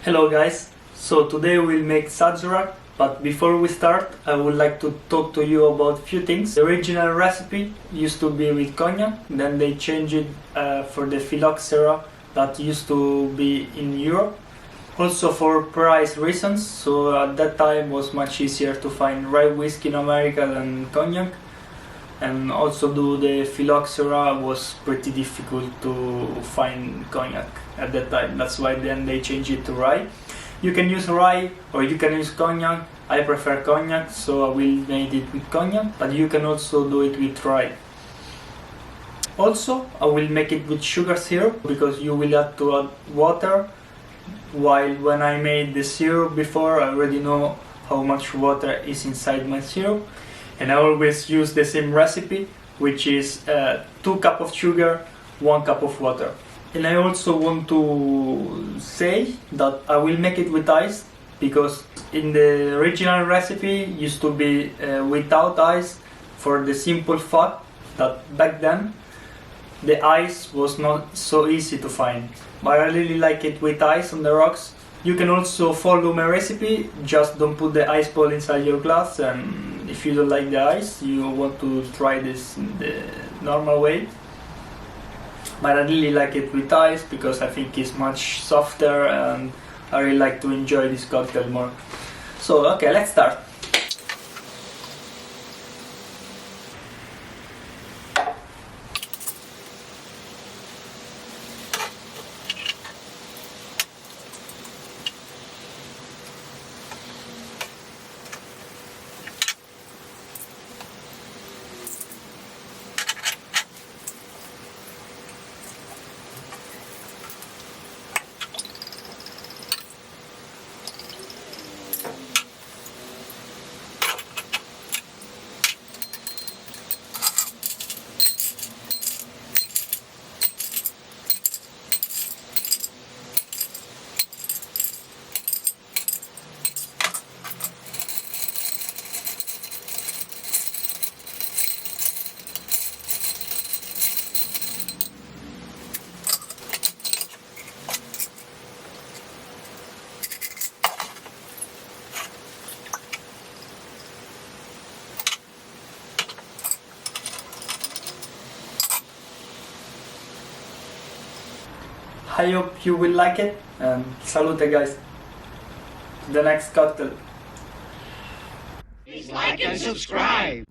Hello guys, so today we'll make Sazerac, but before we start I would like to talk to you about a few things. The original recipe used to be with cognac, then they changed it for the phylloxera that used to be in Europe. Also for price reasons, so at that time was much easier to find rye whiskey in America than cognac. And also the phylloxera was pretty difficult to find cognac at that time. That's why then they changed it to rye. You can use rye or you can use cognac. I prefer cognac, so I will make it with cognac, but you can also do it with rye. Also, I will make it with sugar syrup because you will have to add water, while when I made the syrup before, I already know how much water is inside my syrup. And I always use the same recipe, which is 2 cups of sugar, 1 cup of water. And I also want to say that I will make it with ice, because in the original recipe used to be without ice, for the simple fact that back then the ice was not so easy to find. But I really like it with ice on the rocks. You can also follow my recipe, just don't put the ice ball inside your glass, and if you don't like the ice, you want to try this in the normal way. But I really like it with ice because I think it's much softer and I really like to enjoy this cocktail more. So okay, let's start. I hope you will like it, and salute guys. The next cocktail. Please like and subscribe.